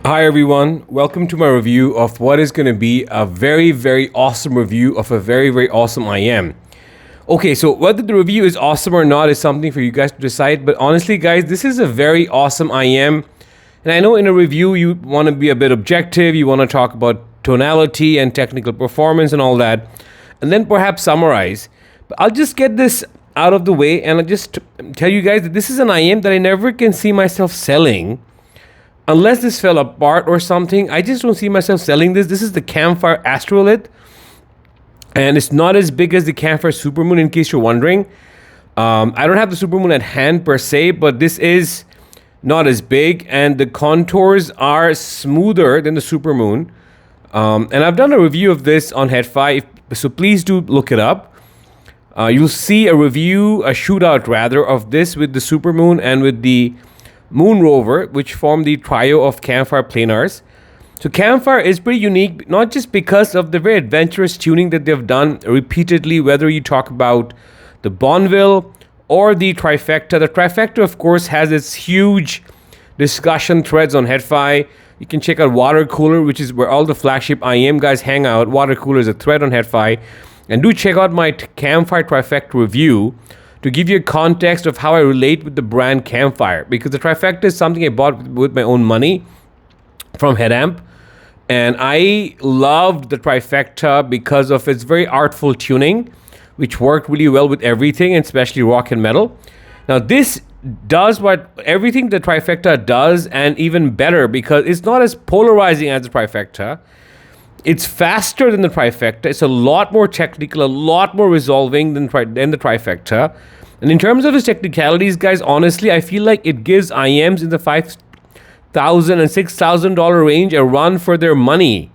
Hi everyone, welcome to my review of what is going to be a very awesome review of a very awesome IEM. Okay, so whether the review is awesome or not is something for you guys to decide, but honestly guys, this is a very awesome IEM. And I know in a review you want to be a bit objective, you want to talk about tonality and technical performance and all that, and then perhaps summarize. But I'll just get this out of the way and I'll just tell you guys that this is an IEM that I never can see myself selling. Unless this fell apart or something, I just don't see myself selling this. This is the Campfire Astrolith. And it's not as big as the Campfire Supermoon, in case you're wondering. I don't have the Supermoon at hand per se, but this is not as big. And the contours are smoother than the Supermoon. And I've done a review of this on Headfi, so please do look it up. You'll see a shootout rather, of this with the Supermoon and with the Moon Rover, which form the trio of Campfire Planars. So Campfire is pretty unique, not just because of the very adventurous tuning that they've done repeatedly, whether you talk about the Bonneville or the Trifecta. The Trifecta, of course, has its huge discussion threads on Headfi. You can check out Water Cooler, which is where all the flagship IEM guys hang out. Water Cooler is a thread on Headfi. And do check out my Campfire Trifecta review to give you a context of how I relate with the brand Campfire, because the Trifecta is something I bought with my own money from Headamp, and I loved the Trifecta because of its very artful tuning, which worked really well with everything, and especially rock and metal. Now this does what everything the Trifecta does, and even better, because it's not as polarizing as the Trifecta. It's faster than the Trifecta. It's a lot more technical, a lot more resolving than the Trifecta. And in terms of its technicalities, guys, honestly, I feel like it gives IEMs in the $5,000 and $6,000 range a run for their money.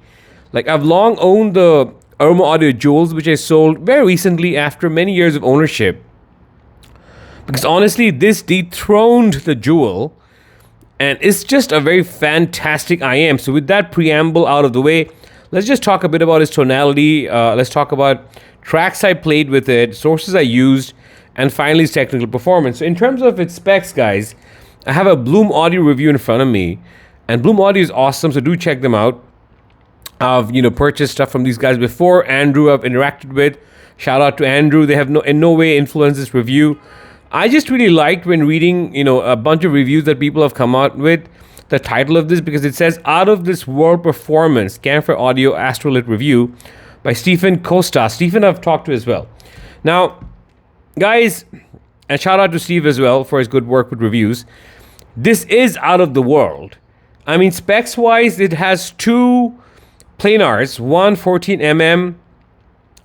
Like, I've long owned the Irma Audio Jewels, which I sold very recently after many years of ownership. Because honestly, this dethroned the Jewel, and it's just a very fantastic IEM. So with that preamble out of the way, let's just talk a bit about its tonality. Let's talk about tracks I played with it, sources I used, and finally its technical performance. So in terms of its specs, guys, I have a Bloom Audio review in front of me, and Bloom Audio is awesome, so do check them out. I've purchased stuff from these guys before. Andrew I've interacted with. Shout out to Andrew. They have in no way influenced this review. I just really liked when reading a bunch of reviews that people have come out with the title of this, because it says Out of This World Performance Campfire Audio Astrolith Review by Stephen Costa. Stephen I've talked to as well. Now guys, and shout out to Steve as well for his good work with reviews. This is out of the world. I mean, specs wise, it has two planars, one 14mm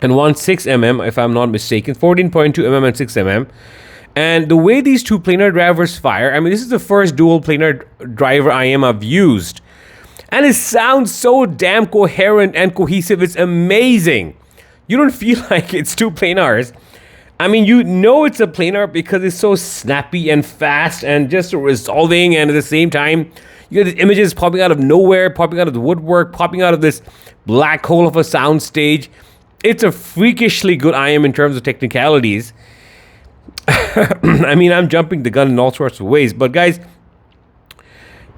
and one 6mm, if I'm not mistaken, 14.2mm and 6mm. And the way these two planar drivers fire, I mean, this is the first dual planar driver IEM I've used. And it sounds so damn coherent and cohesive. It's amazing. You don't feel like it's two planars. I mean, it's a planar because it's so snappy and fast and just resolving. And at the same time, you get these images popping out of nowhere, popping out of the woodwork, popping out of this black hole of a sound stage. It's a freakishly good IEM in terms of technicalities. I mean, I'm jumping the gun in all sorts of ways, but guys,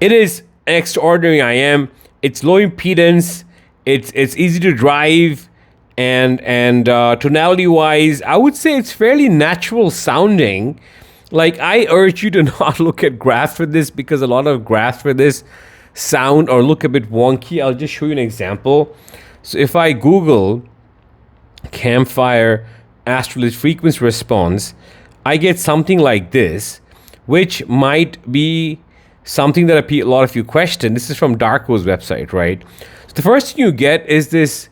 it is an extraordinary IEM. It's low impedance. It's easy to drive, and tonality wise, I would say it's fairly natural sounding. Like, I urge you to not look at graphs for this, because a lot of graphs for this sound or look a bit wonky. I'll just show you an example. So if I Google Campfire Astrolith frequency response, I get something like this, which might be something that a lot of you question. This is from Darko's website, right? So the first thing you get is this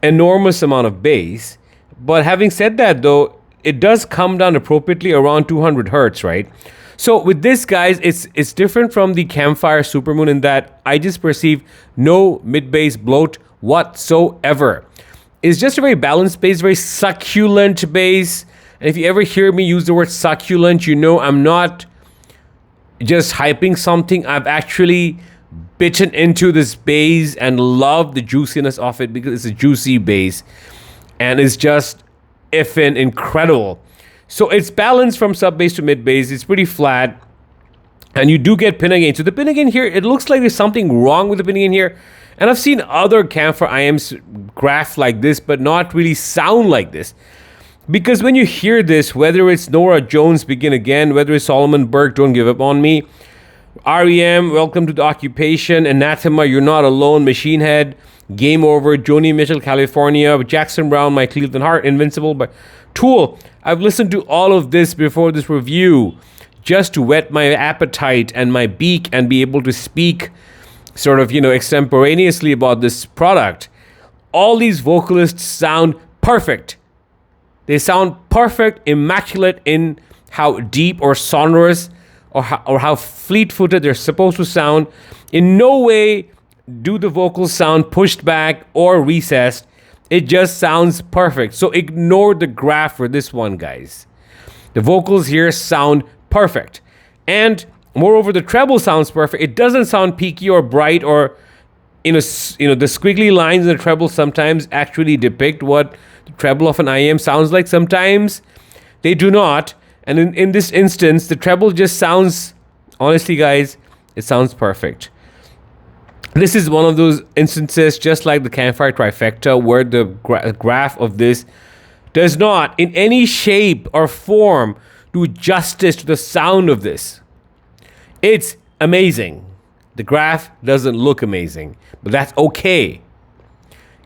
enormous amount of bass. But having said that, though, it does come down appropriately around 200 hertz, right? So with this, guys, it's different from the Campfire Supermoon in that I just perceive no mid-bass bloat whatsoever. It's just a very balanced bass, very succulent bass. And if you ever hear me use the word succulent, I'm not just hyping something. I've actually bitten into this bass and love the juiciness of it, because it's a juicy bass and it's just effing incredible. So it's balanced from sub bass to mid bass. It's pretty flat. And you do get pin again. So the pin again here, it looks like there's something wrong with the pin again here. And I've seen other Campfire IEMs graph like this, but not really sound like this. Because when you hear this, whether it's Nora Jones, Begin Again, whether it's Solomon Burke, Don't Give Up on Me, REM, Welcome to the Occupation, Anathema, You're Not Alone, Machine Head, Game Over, Joni Mitchell, California, Jackson Brown, My Cleveland Heart, Invincible, by Tool. I've listened to all of this before this review just to whet my appetite and my beak and be able to speak sort of, extemporaneously about this product. All these vocalists sound perfect. They sound perfect, immaculate in how deep or sonorous or how fleet-footed they're supposed to sound. In no way do the vocals sound pushed back or recessed. It just sounds perfect. So ignore the graph for this one, guys. The vocals here sound perfect. And moreover, the treble sounds perfect. It doesn't sound peaky or bright or, the squiggly lines in the treble sometimes actually depict what the treble of an IEM sounds like. Sometimes they do not. And in this instance, the treble just sounds, honestly, guys, it sounds perfect. This is one of those instances, just like the Campfire Trifecta, where the graph of this does not, in any shape or form, do justice to the sound of this. It's amazing. The graph doesn't look amazing, but that's okay.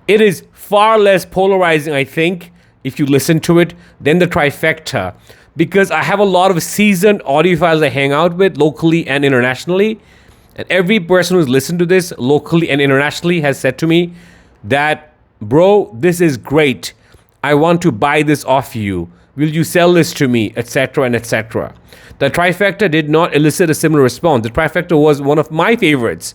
It is far less polarizing, I think, if you listen to it, than the Trifecta, because I have a lot of seasoned audiophiles I hang out with locally and internationally, and every person who's listened to this locally and internationally has said to me that, bro, this is great. I want to buy this off you. Will you sell this to me, etc. and etc. The Trifecta did not elicit a similar response. The Trifecta was one of my favorites.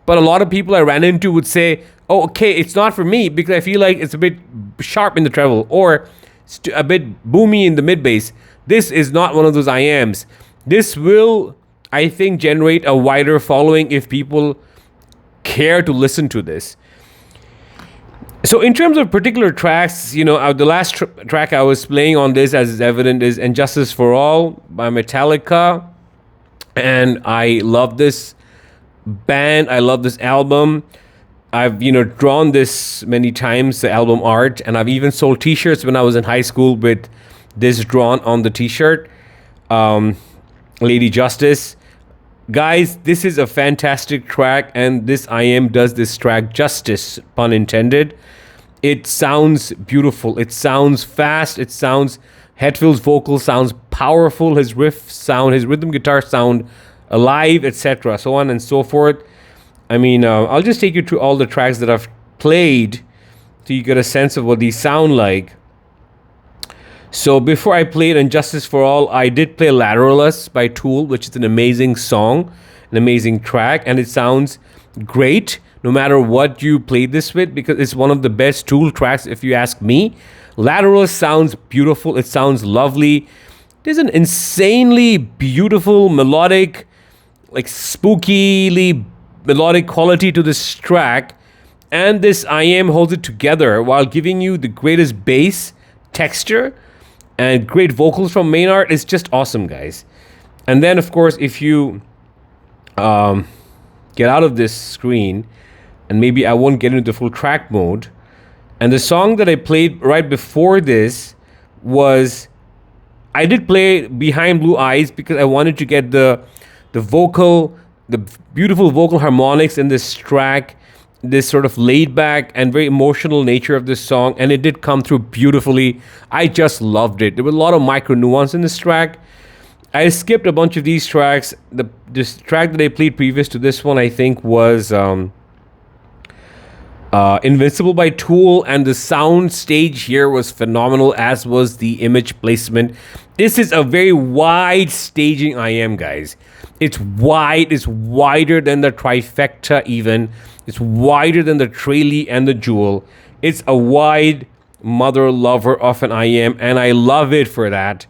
But a lot of people I ran into would say, oh, okay, it's not for me because I feel like it's a bit sharp in the treble or a bit boomy in the mid bass. This is not one of those IEMs. This will, I think, generate a wider following if people care to listen to this. So in terms of particular tracks, the last track I was playing on this, as is evident, is And Justice for All by Metallica. And I love this band. I love this album. I've, drawn this many times, the album art. And I've even sold t-shirts when I was in high school with this drawn on the t-shirt. Lady Justice. Guys, this is a fantastic track, and this IEM does this track justice, pun intended. It sounds beautiful. It sounds fast. It sounds, Hetfield's vocal sounds powerful. His riff sound, his rhythm guitar sound alive, etc. So on and so forth. I mean, I'll just take you through all the tracks that I've played so you get a sense of what these sound like. So before I played And Justice for All, I did play Lateralus by Tool, which is an amazing song, an amazing track, and it sounds great no matter what you play this with, because it's one of the best Tool tracks if you ask me. Lateralus sounds beautiful. It sounds lovely. There's an insanely beautiful melodic, like spookily melodic quality to this track, and this IEM holds it together while giving you the greatest bass texture and great vocals from Maynard. Is just awesome, guys. And then, of course, if you get out of this screen, and maybe I won't get into the full track mode, and the song that I played right before this was, I did play Behind Blue Eyes because I wanted to get the vocal, the beautiful vocal harmonics in this track, this sort of laid back and very emotional nature of this song, and it did come through beautifully. I just loved it. There was a lot of micro nuance in this track. I skipped a bunch of these tracks. This track that I played previous to this one, I think, was Invincible by Tool, and the sound stage here was phenomenal, as was the image placement. This is a very wide staging IEM, guys. It's wide. It's wider than the Trifecta even. It's wider than the Traley and the Jewel. It's a wide mother lover of an IEM, and I love it for that.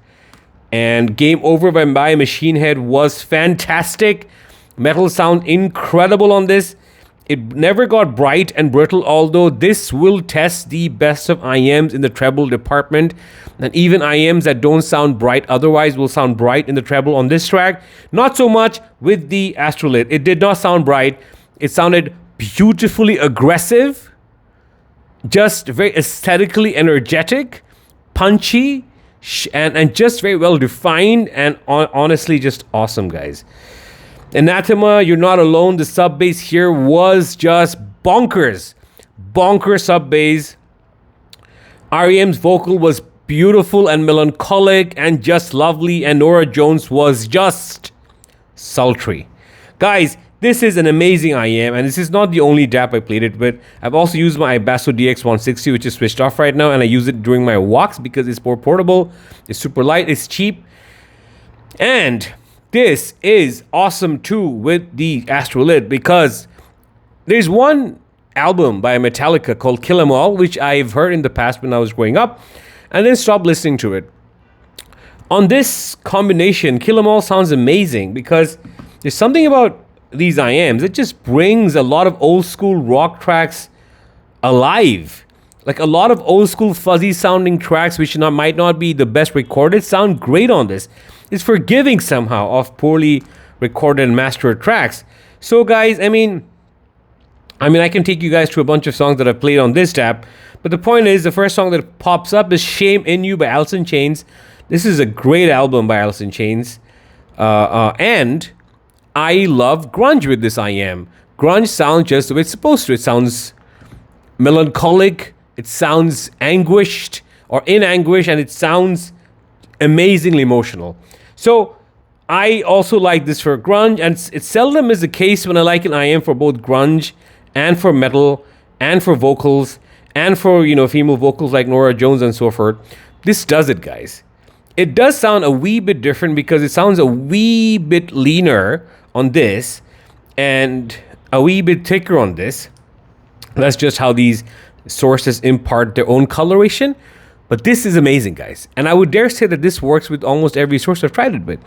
And Game Over by Machine Head was fantastic. Metal sound incredible on this. It never got bright and brittle, although this will test the best of IEMs in the treble department. And even IEMs that don't sound bright otherwise will sound bright in the treble on this track. Not so much with the Astrolith. It did not sound bright. It sounded beautifully aggressive, just very aesthetically energetic, punchy, and just very well defined, and honestly just awesome, guys. Anathema, you're not alone. The sub bass here was just bonkers. Bonkers sub bass. REM's vocal was beautiful and melancholic and just lovely, and Nora Jones was just sultry. Guys, this is an amazing IEM, and this is not the only DAP I played it with. I've also used my Basso DX160, which is switched off right now, and I use it during my walks because it's more portable, it's super light, it's cheap, and this is awesome too with the Astrolith, because there's one album by Metallica called Kill 'Em All, which I've heard in the past when I was growing up, and then stopped listening to it. On this combination, Kill 'Em All sounds amazing because there's something about these IEMs. It just brings a lot of old school rock tracks alive. Like a lot of old school fuzzy sounding tracks, which might not be the best recorded, sound great on this. It's forgiving somehow of poorly recorded and mastered tracks. So guys, I mean, I can take you guys to a bunch of songs that I've played on this tab, but the point is, the first song that pops up is Shame in You by Alice in Chains. This is a great album by Alice in Chains. And I love grunge with this IEM. Grunge sounds just the way it's supposed to. It sounds melancholic, it sounds anguished or in anguish, and it sounds amazingly emotional. So I also like this for grunge, and it seldom is the case when I like an IEM for both grunge and for metal and for vocals and for, female vocals like Nora Jones and so forth. This does it, guys. It does sound a wee bit different because it sounds a wee bit leaner on this and a wee bit thicker on this. That's just how these sources impart their own coloration. But this is amazing, guys. And I would dare say that this works with almost every source I've tried it with.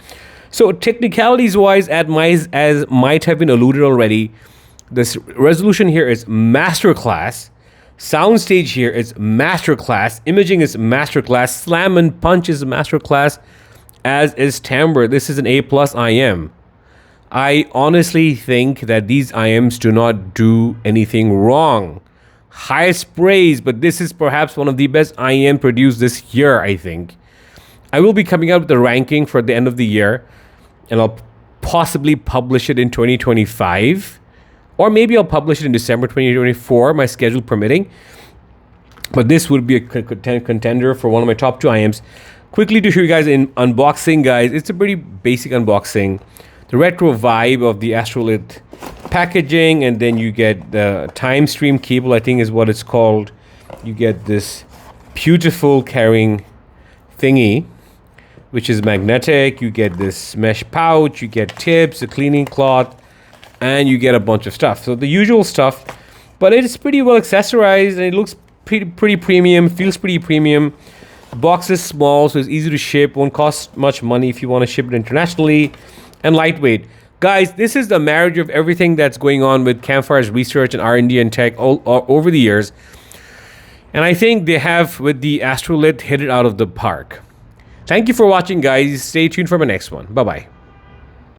So technicalities-wise, as might have been alluded already, this resolution here is masterclass. Soundstage here is masterclass. Imaging is masterclass. Slam and punch is masterclass, as is timbre. This is an A+ IEM. I honestly think that these IEMs do not do anything wrong. Highest praise, but this is perhaps one of the best IEM produced this year, I think. I will be coming out with the ranking for the end of the year, and I'll possibly publish it in 2025. Or maybe I'll publish it in December 2024, my schedule permitting. But this would be a contender for one of my top 2 IEMs. Quickly to show you guys in unboxing, guys. It's a pretty basic unboxing. The retro vibe of the Astrolith packaging, and then you get the time stream cable, I think is what it's called. You get this beautiful carrying thingy, which is magnetic. You get this mesh pouch, you get tips, a cleaning cloth, and you get a bunch of stuff. So the usual stuff, but it's pretty well accessorized and it looks pretty premium, feels pretty premium. The box is small, so it's easy to ship, won't cost much money if you want to ship it internationally, and lightweight. Guys, this is the marriage of everything that's going on with Campfire's research and R&D and tech all over the years. And I think they have, with the Astrolith, hit it out of the park. Thank you for watching, guys. Stay tuned for my next one. Bye-bye.